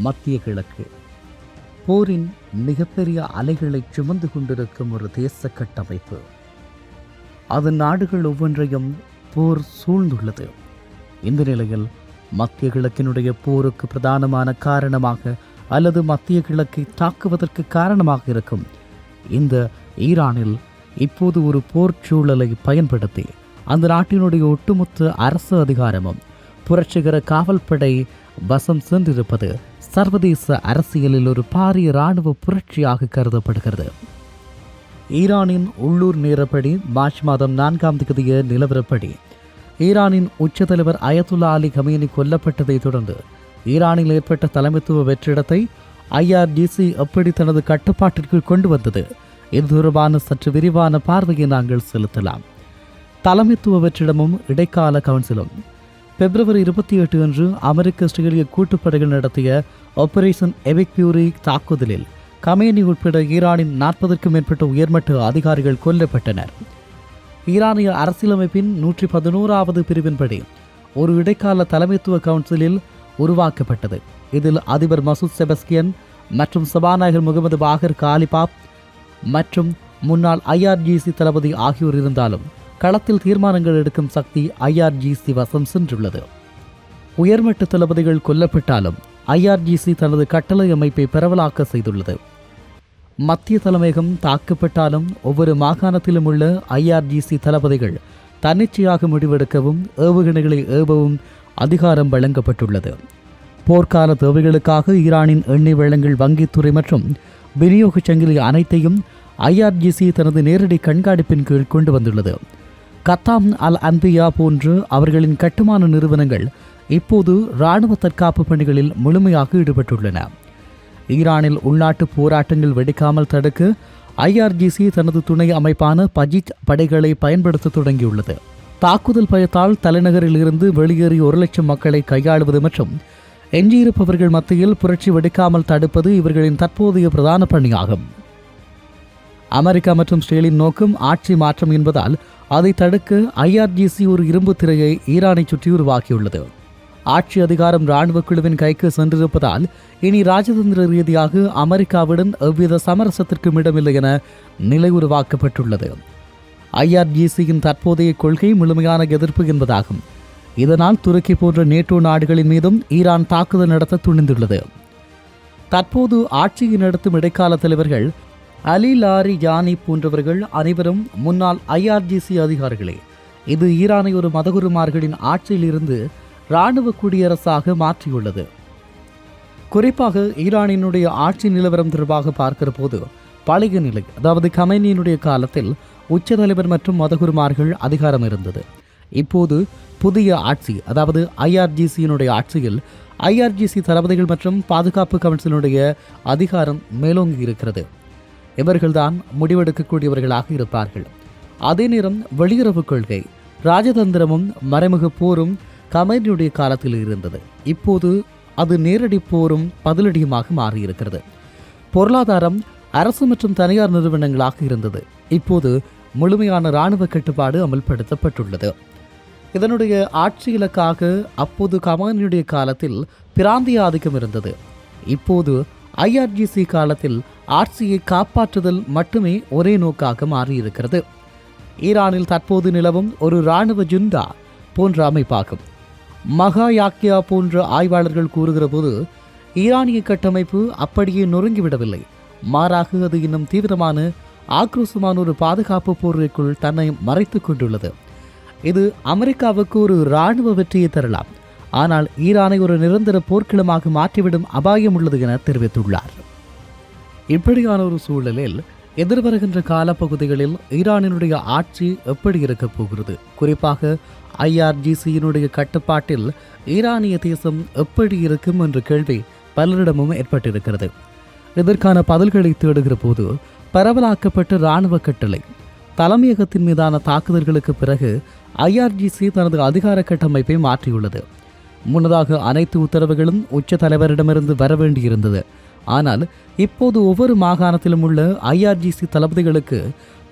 மத்திய கிழக்கு போரின் மிகப்பெரிய அலைகளை சுமந்து கொண்டிருக்கும் ஒரு தேச கட்டமைப்பு. அதன் நாடுகள் ஒவ்வொன்றையும் போர் சூழ்ந்துள்ளது. இந்த நிலையில் மத்திய கிழக்கினுடைய போருக்கு பிரதானமான காரணமாக அல்லது மத்திய கிழக்கை தாக்குவதற்கு காரணமாக இருக்கும் இந்த ஈரானில் இப்போது ஒரு போர் சூழலை பயன்படுத்தி அந்த நாட்டினுடைய ஒட்டுமொத்த அரசு அதிகாரமும் புரட்சிகர காவல்படை வசம் சென்றிருப்பது சர்வதேச அரசியலில் ஒரு பாரிய இராணுவ புரட்சியாக கருதப்படுகிறது. ஈரானின் உள்ளூர் நேரப்படி மார்ச் மாதம் 4ஆம் தேதிய நிலவரப்படி ஈரானின் உச்ச தலைவர் அயத்துல்லா அலி கமேனி கொல்லப்பட்டதை தொடர்ந்து ஈரானில் ஏற்பட்ட தலைமைத்துவ வெற்றிடத்தை IRGC எப்படி தனது கட்டுப்பாட்டிற்கு கொண்டு வந்தது, இது தொடர்பான சற்று விரிவான பார்வையை நாங்கள் செலுத்தலாம். தலைமைத்துவ வெற்றிடமும் இடைக்கால கவுன்சிலும் பிப்ரவரி 28 அன்று அமெரிக்க இஸ்ரேலிய கூட்டுப்படைகள் நடத்திய ஆபரேஷன் எபிக் ஃபியூரி தாக்குதலில் கமேனி உட்பட ஈரானின் 40க்கும் மேற்பட்ட உயர்மட்ட அதிகாரிகள் கொல்லப்பட்டனர். ஈரானிய அரசியலமைப்பின் 111வது பிரிவின்படி ஒரு இடைக்கால தலைமைத்துவ கவுன்சிலில் உருவாக்கப்பட்டது. இதில் அதிபர் மசூத் செபஸ்கியன் மற்றும் சபாநாயகர் முகமது பாகர் காலிபாப் மற்றும் முன்னாள் IRGC தளபதி ஆகியோர் இருந்தாலும் களத்தில் தீர்மானங்கள் எடுக்கும் சக்தி IRGC வசம் சென்றுள்ளது. உயர்மட்ட தளபதிகள் கொல்லப்பட்டாலும் IRGC தனது கட்டளை அமைப்பை பரவலாக்க செய்துள்ளது. மத்திய தலைமையகம் தாக்கப்பட்டாலும் ஒவ்வொரு மாகாணத்திலும் உள்ள IRGC தளபதிகள் தன்னிச்சையாக முடிவெடுக்கவும் ஏவுகணைகளை ஏவவும் அதிகாரம் வழங்கப்பட்டுள்ளது. போர்க்கால தேவைகளுக்காக ஈரானின் எண்ணெய் வளங்கள் வங்கித்துறை மற்றும் விநியோக சங்கிலி அனைத்தையும் IRGC தனது நேரடி கண்காணிப்பின் கீழ் கொண்டு வந்துள்ளது. கத்தாம் அல் அன்பியா போன்று அவர்களின் கட்டுமான நிறுவனங்கள் இப்போது இராணுவ தற்காப்பு பணிகளில் முழுமையாக ஈடுபட்டுள்ளன. ஈரானில் உள்நாட்டு போராட்டங்கள் வெடிக்காமல் தடுக்க IRGC தனது துணை அமைப்பான பஜித் படைகளை பயன்படுத்த தொடங்கியுள்ளது. தாக்குதல் பயத்தால் தலைநகரில் இருந்து வெளியேறி 1 லட்சம் மக்களை கையாளுவது மற்றும் எஞ்சியிருப்பவர்கள் மத்தியில் புரட்சி வெடிக்காமல் தடுப்பது இவர்களின் தற்போதைய பிரதான பணியாகும். அமெரிக்கா மற்றும் இஸ்ரேலின் நோக்கம் ஆட்சி மாற்றம் என்பதால் அதை தடுக்க IRGC ஒரு இரும்பு திரையை ஈரானை சுற்றி உருவாக்கியுள்ளது. ஆட்சி அதிகாரம் இராணுவ குழுவின் கைக்கு சென்றிருப்பதால் இனி ராஜதந்திர ரீதியாக அமெரிக்காவுடன் எவ்வித சமரசத்திற்கும் இடமில்லை என நிலை உருவாக்கப்பட்டுள்ளது. IRGCயின் தற்போதைய கொள்கை முழுமையான எதிர்ப்பு என்பதாகும். இதனால் துருக்கி போன்ற நேட்டோ நாடுகளின் மீதும் ஈரான் தாக்குதல் நடத்த துணிந்துள்ளது. தற்போது ஆட்சியை நடத்தும் இடைக்கால தலைவர்கள் அலி லாரி ஜானி போன்றவர்கள் அனைவரும் முன்னாள் IRGC அதிகாரிகளே. இது ஈரானை ஒரு மதகுருமார்களின் ஆட்சியில் இருந்து இராணுவ குடியரசாக மாற்றியுள்ளது. குறிப்பாக ஈரானினுடைய ஆட்சி நிலவரம் தொடர்பாக பார்க்கிற போது பழைய நிலை, அதாவது கமேனியினுடைய காலத்தில் உச்ச தலைவர் மற்றும் மதகுருமார்கள் அதிகாரம் இருந்தது. இப்போது புதிய ஆட்சி, அதாவது IRGCயினுடைய ஆட்சியில் IRGC தளபதிகள் மற்றும் பாதுகாப்பு கவுன்சிலுடைய அதிகாரம் மேலோங்கி இருக்கிறது. இவர்கள்தான் முடிவெடுக்கக்கூடியவர்களாக இருப்பார்கள். அதே நேரம் வெளியுறவு கொள்கை, ராஜதந்திரமும் மறைமுக போரும் கமேனியுடைய காலத்தில் இருந்தது. இப்போது அது நேரடி போரும் பதிலடியுமாக மாறியிருக்கிறது. பொருளாதாரம் அரசு மற்றும் தனியார் நிறுவனங்களாக இருந்தது. இப்போது முழுமையான இராணுவ கட்டுப்பாடு அமல்படுத்தப்பட்டுள்ளது. இதனுடைய ஆட்சி இலக்காக அப்போது கமேனியுடைய காலத்தில் பிராந்திய ஆதிக்கம் இருந்தது. இப்போது IRGC காலத்தில் ஆட்சியை காப்பாற்றுதல் மட்டுமே ஒரே நோக்காக மாறியிருக்கிறது. ஈரானில் தற்போது நிலவும் ஒரு இராணுவ ஜுண்டா போன்ற அமைப்பாகும். மகா யாக்கியா போன்ற ஆய்வாளர்கள் கூறுகிற போது ஈரானிய கட்டமைப்பு அப்படியே நொறுங்கிவிடவில்லை, மாறாக அது இன்னும் தீவிரமான ஆக்ரோஷமான ஒரு பாதுகாப்பு போருக்குள் தன்னை மறைத்துக் கொண்டுள்ளது. இது அமெரிக்காவுக்கு ஒரு இராணுவ வெற்றியை தரலாம், ஆனால் ஈரானை ஒரு நிரந்தர போர்க்களமாக மாற்றிவிடும் அபாயம் உள்ளது என தெரிவித்துள்ளார். இப்படியான ஒரு சூழலில் எதிர்வருகின்ற காலப்பகுதிகளில் ஈரானினுடைய ஆட்சி எப்படி இருக்கப் போகிறது, குறிப்பாக IRGCயினுடைய கட்டுப்பாட்டில் ஈரானிய தேசம் எப்படி இருக்கும் என்ற கேள்வி பலரிடமும் ஏற்பட்டிருக்கிறது. இதற்கான பதில்களை தேடுகிற போது பரவலாக்கப்பட்ட இராணுவ கட்டளை தலைமையகத்தின் மீதான தாக்குதல்களுக்கு பிறகு IRGC தனது அதிகார கட்டமைப்பை மாற்றியுள்ளது. முன்னதாக அனைத்து உத்தரவுகளும் உச்ச தலைவரிடமிருந்து வர வேண்டியிருந்தது. ஆனால் இப்போது ஒவ்வொரு மாகாணத்திலும் உள்ள IRGC தளபதிகளுக்கு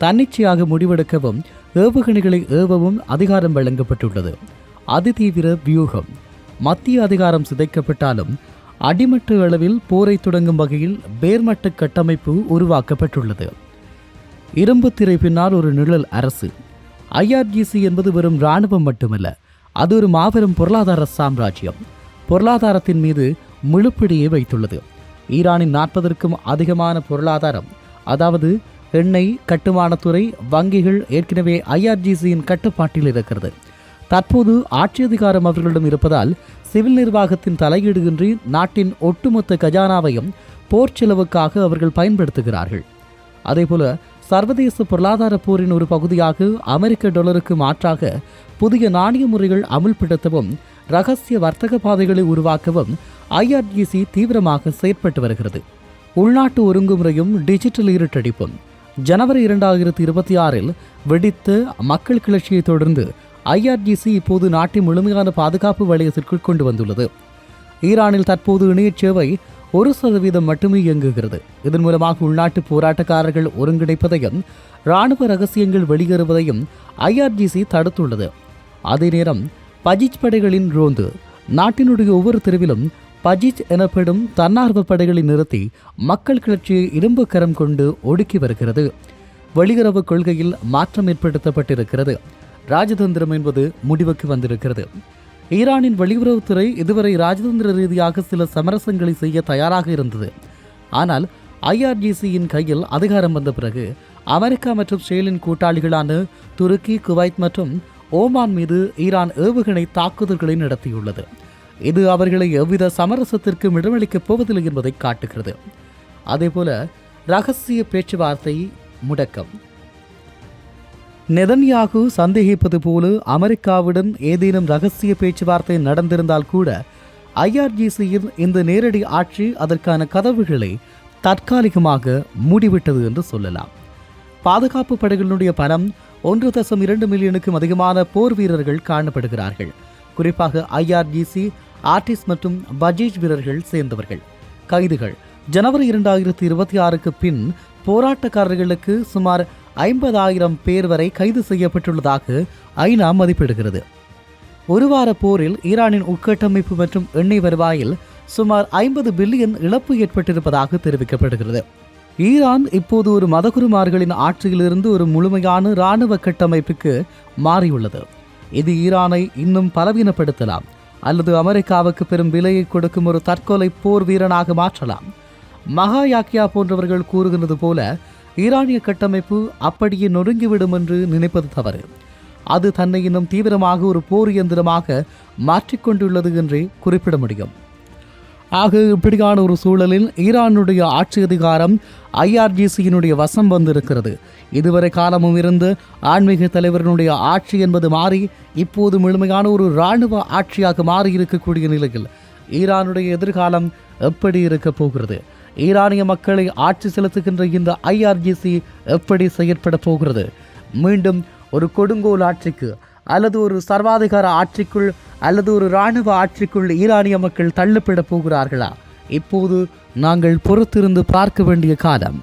தன்னிச்சையாக முடிவெடுக்கவும் ஏவுகணைகளை ஏவவும் அதிகாரம் வழங்கப்பட்டுள்ளது. அதிதீவிர வியூகம். மத்திய அதிகாரம் சிதைக்கப்பட்டாலும் அடிமட்ட அளவில் போரை தொடங்கும் வகையில் பேர்மட்ட கட்டமைப்பு உருவாக்கப்பட்டுள்ளது. இரும்பு திரை பின்னால் ஒரு நிழல் அரசு. IRGC என்பது வெறும் இராணுவம் மட்டுமல்ல, அது ஒரு மாபெரும் பொருளாதார சாம்ராஜ்யம். பொருளாதாரத்தின் மீது முழுப்பிடியை வைத்துள்ளது. ஈரானின் 40க்கும் அதிகமான பொருளாதாரம், அதாவது எண்ணெய், கட்டுமானத்துறை, வங்கிகள் ஏற்கனவே IRGCயின் கட்டுப்பாட்டில் இருக்கிறது. தற்போது ஆட்சி அதிகாரம் அவர்களிடம் இருப்பதால் சிவில் நிர்வாகத்தின் தலையீடுகின்றி நாட்டின் ஒட்டுமொத்த கஜானாவையும் போர் செலவுக்காக அவர்கள் பயன்படுத்துகிறார்கள். அதேபோல சர்வதேச பொருளாதார போரின் ஒரு பகுதியாக அமெரிக்க டாலருக்கு மாற்றாக புதிய நாணய முறைகள் அமுல்படுத்தவும் இரகசிய வர்த்தக பாதைகளை உருவாக்கவும் IRGC தீவிரமாக செயற்பட்டு வருகிறது. உள்நாட்டு ஒருங்குமுறையும் டிஜிட்டல் இருட்டடிப்பும். ஜனவரி 2026 வெடித்த மக்கள் கிளர்ச்சியை தொடர்ந்து IRGC இப்போது நாட்டின் முழுமையான பாதுகாப்பு வலயத்திற்குள் கொண்டு வந்துள்ளது. ஈரானில் தற்போது இணைய சேவை 1% மட்டுமே இயங்குகிறது. இதன் மூலமாக உள்நாட்டு போராட்டக்காரர்கள் ஒருங்கிணைப்பதையும் இராணுவ ரகசியங்கள் வெளியேறுவதையும் IRGC தடுத்துள்ளது. அதே நேரம் பஜிஜ் படைகளின் ரோந்து நாட்டினுடைய ஒவ்வொரு தெருவிலும் பஜிஜ் எனப்படும் தன்னார்வ படைகளை நிறுத்தி மக்கள் கிளர்ச்சியை இரும்பு கரம் கொண்டு ஒடுக்கி வருகிறது. வெளியுறவு கொள்கையில் மாற்றம் ஏற்படுத்தப்பட்டிருக்கிறது. ராஜதந்திரம் என்பது முடிவுக்கு வந்திருக்கிறது. ஈரானின் வெளியுறவுத்துறை இதுவரை ராஜதந்திர ரீதியாக சில சமரசங்களை செய்ய தயாராக இருந்தது. ஆனால் IRGCயின் கையில் அதிகாரம் வந்த பிறகு அமெரிக்கா மற்றும் இஸ்ரேலின் கூட்டாளிகளான துருக்கி, குவைத் மற்றும் ஓமான் மீது ஈரான் ஏவுகணை தாக்குதல்களை நடத்தியுள்ளது. இது அவர்களை எவ்வித சமரசத்திற்கும் இடமளிக்கப் போவதில்லை என்பதை காட்டுகிறது. அதேபோல இரகசிய பேச்சுவார்த்தை முடக்கம். நெதன்யாகு சந்தேகிப்பது போல அமெரிக்காவுடன் ஏதேனும் இரகசிய பேச்சுவார்த்தை நடந்திருந்தால் கூட IRGCயின் இந்த நேரடி ஆட்சி அதற்கான கதவுகளை தற்காலிகமாக மூடிவிட்டது என்று சொல்லலாம். பாதுகாப்பு படைகளினுடைய பணம் 1.2 மில்லியனுக்கும் அதிகமான போர் வீரர்கள் காணப்படுகிறார்கள். குறிப்பாக IRGC, ஆர்டிஸ் மற்றும் பஜீஜ் வீரர்கள் சேர்ந்தவர்கள். கைதுகள். ஜனவரி 2026 பின் போராட்டக்காரர்களுக்கு சுமார் 50,000 பேர் வரை கைது செய்யப்பட்டுள்ளதாக ஐநா மதிப்பிடுகிறது. ஒரு வார போரில் ஈரானின் உட்கட்டமைப்பு மற்றும் எண்ணெய் வருவாயில் சுமார் 50 பில்லியன் இழப்பு ஏற்பட்டிருப்பதாக தெரிவிக்கப்படுகிறது. ஈரான் இப்போது ஒரு மதகுருமார்களின் ஆட்சியிலிருந்து ஒரு முழுமையான இராணுவ கட்டமைப்புக்கு மாறியுள்ளது. இது ஈரானை இன்னும் பலவீனப்படுத்தலாம் அல்லது அமெரிக்காவுக்கு பெரும் விலையை கொடுக்கும் ஒரு தற்கொலை போர் வீரனாக மாற்றலாம். மகா யாக்கியா போன்றவர்கள் கூறுகிறது போல ஈரானிய கட்டமைப்பு அப்படியே நொறுங்கிவிடும் என்று நினைப்பது தவறு. அது தன்னை இன்னும் தீவிரமாக ஒரு போர் இயந்திரமாக மாற்றிக்கொண்டுள்ளது என்றே குறிப்பிட முடியும். ஆக இப்படியான ஒரு சூழலில் ஈரானுடைய ஆட்சி அதிகாரம் IRGCயினுடைய வசம் வந்திருக்கிறது. இதுவரை காலமும் இருந்து ஆன்மீக தலைவர்களுடைய ஆட்சி என்பது மாறி இப்போது முழுமையான ஒரு இராணுவ ஆட்சியாக மாறி இருக்கக்கூடிய நிலையில் ஈரானுடைய எதிர்காலம் எப்படி இருக்க போகிறது? ஈரானிய மக்களை ஆட்சி செலுத்துகின்ற இந்த IRGC எப்படி செயற்பட போகிறது? மீண்டும் ஒரு கொடுங்கோல் ஆட்சிக்கு அல்லது ஒரு சர்வாதிகார ஆட்சிக்குள் அல்லது ஒரு இராணுவ ஆட்சிக்குள் ஈரானிய மக்கள் தள்ளப்பட போகிறார்களா? இப்போது நாங்கள் பொறுத்திருந்து பார்க்க வேண்டிய காலம்.